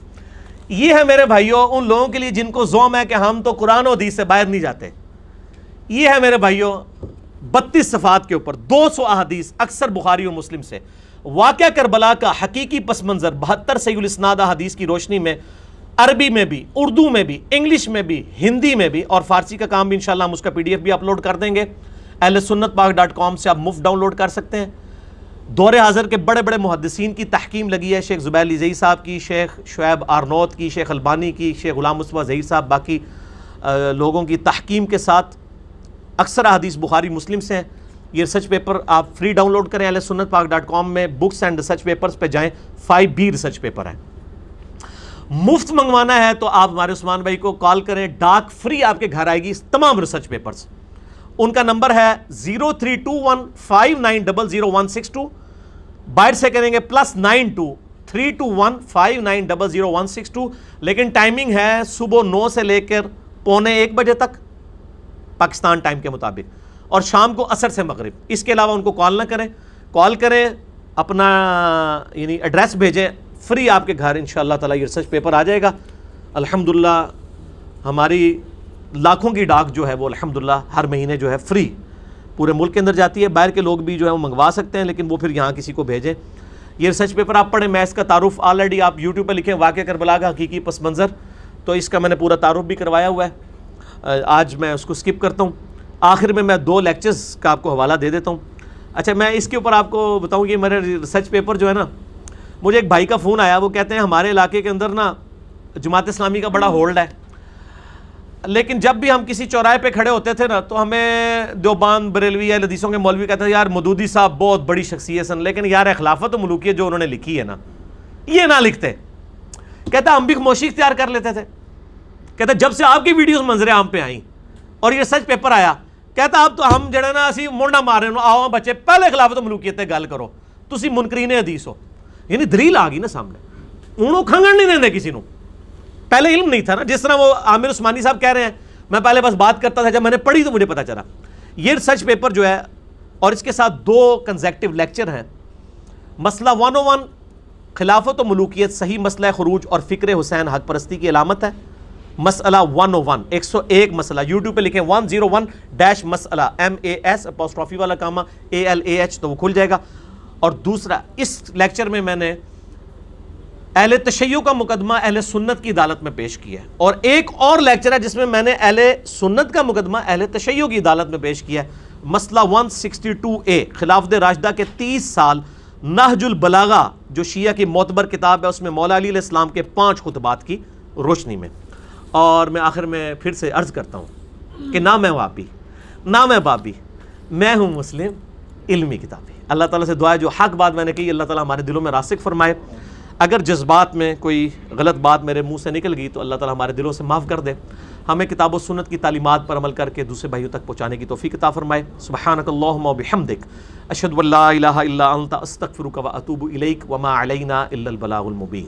یہ ہے میرے بھائیوں ان لوگوں کے لیے جن کو زوم ہے کہ ہم تو قرآن و حدیث سے باہر نہیں جاتے. یہ ہے میرے بھائیوں 32 صفحات کے اوپر 200 احادیث اکثر بخاری و مسلم سے، واقعہ کربلا کا حقیقی پس منظر 72 صحیح الاسناد احادیث کی روشنی میں، عربی میں بھی، اردو میں بھی، انگلش میں بھی، ہندی میں بھی، اور فارسی کا کام بھی انشاءاللہ ہم اس کا PDF بھی اپلوڈ کر دیں گے. ahlsunnatpak.com سے آپ مفت ڈاؤن لوڈ کر سکتے ہیں. دور حاضر کے بڑے بڑے محدثین کی تحکیم لگی ہے، شیخ زبیر علی زئی صاحب کی، شیخ شعیب آرنوت کی، شیخ البانی کی، شیخ غلام مصطفیٰ ظہیر صاحب، باقی لوگوں کی تحکیم کے ساتھ اکثر احادیث بخاری مسلم سے ہیں. یہ ریسرچ پیپر آپ فری ڈاؤن لوڈ کریں ahlsunnatpak.com میں، بکس اینڈ ریسرچ پیپرز پہ جائیں. 5B ریسرچ پیپر ہے. مفت منگوانا ہے تو آپ ہمارے عثمان بھائی کو کال کریں، ڈاک فری آپ کے گھر آئے گی تمام ریسرچ پیپرز. ان کا نمبر ہے 032159000162. باہر سے کریں گے +923215900162. لیکن ٹائمنگ ہے صبح 9 سے لے کر 12:45 بجے تک پاکستان ٹائم کے مطابق، اور شام کو عصر سے مغرب. اس کے علاوہ ان کو کال نہ کریں، کال کریں اپنا یعنی ایڈریس بھیجیں، فری آپ کے گھر انشاءاللہ تعالی یہ ریسرچ پیپر آ جائے گا. الحمدللہ ہماری لاکھوں کی ڈاک جو ہے وہ الحمدللہ ہر مہینے جو ہے فری پورے ملک کے اندر جاتی ہے. باہر کے لوگ بھی جو ہے وہ منگوا سکتے ہیں، لیکن وہ پھر یہاں کسی کو بھیجیں. یہ ریسرچ پیپر آپ پڑھیں. میں اس کا تعارف آلریڈی آپ یوٹیوب پہ لکھیں واقعہ کربلا کا حقیقی پس منظر، تو اس کا میں نے پورا تعارف بھی کروایا ہوا ہے. آج میں اس کو سکپ کرتا ہوں. آخر میں 2 لیکچرز کا آپ کو حوالہ دے دیتا ہوں. اچھا میں اس کے اوپر آپ کو بتاؤں کہ میرے ریسرچ پیپر جو ہے نا، مجھے ایک بھائی کا فون آیا، وہ کہتے ہیں ہمارے علاقے کے اندر نا جماعت اسلامی کا بڑا ہولڈ ہے، لیکن جب بھی ہم کسی چوراہے پہ کھڑے ہوتے تھے نا تو ہمیں دیوبند بریلوی یا حدیثوں کے مولوی کہتے ہیں یار مودودی صاحب بہت بڑی شخصیت ہیں، لیکن یار خلافت و ملوکیت جو انہوں نے لکھی ہے نا یہ نہ لکھتے. کہتا ہم بھی خاموشی اختیار کر لیتے تھے. کہتا جب سے آپ کی ویڈیوز منظر عام پہ آئیں اور یہ سچ پیپر آیا، کہتا اب تو ہم جڑے نا اسی مڑنا مار رہے ہیں، آؤ بچے پہلے خلافت و ملوکیت تے گل کرو، تسی منکرین حدیث ہو. یعنی دلیل آ گئی نا سامنے، انہوں کھنگن نہیں دیندے کسی نو. پہلے علم نہیں تھا نا، جس طرح وہ عامر عثمانی صاحب کہہ رہے ہیں، میں پہلے بس بات کرتا تھا، جب میں نے پڑھی تو مجھے پتا چلا. یہ ریسرچ پیپر جو ہے اور اس کے ساتھ 2 کنزیکٹیو لیکچر ہیں. مسئلہ 101 خلافت و ملوکیت صحیح مسئلہ خروج اور فکر حسین حق پرستی کی علامت ہے. مسئلہ 101 101 مسئلہ، یوٹیوب پہ لکھیں 101 مسئلہ MAS اپوسٹرافی والا کامہ ALAH تو وہ کھل جائے گا. اور دوسرا اس لیکچر میں میں نے اہل تشیع کا مقدمہ اہل سنت کی عدالت میں پیش کیا ہے، اور ایک اور لیکچر ہے جس میں میں نے اہل سنت کا مقدمہ اہل تشیع کی عدالت میں پیش کیا ہے. مسئلہ 162A خلافت راشدہ کے 30 سال، نہج البلاغہ جو شیعہ کی معتبر کتاب ہے، اس میں مولا علی علیہ السلام کے 5 خطبات کی روشنی میں. اور میں آخر میں پھر سے عرض کرتا ہوں کہ نہ میں وابی نہ میں بابی، میں ہوں مسلم علمی کتابیں۔ اللہ تعالیٰ سے دعا ہے جو حق بات میں نے کہی اللہ تعالیٰ ہمارے دلوں میں راسخ فرمائے، اگر جذبات میں کوئی غلط بات میرے منہ سے نکل گئی تو اللہ تعالیٰ ہمارے دلوں سے معاف کر دے، ہمیں کتاب و سنت کی تعلیمات پر عمل کر کے دوسرے بھائیوں تک پہنچانے کی توفیق عطا فرمائے۔ سبحانک اللہم و بحمدک، اشہد ان لا الہ الا انت، استغفرک و اتوب الیک، وما علینا الا البلاغ المبین۔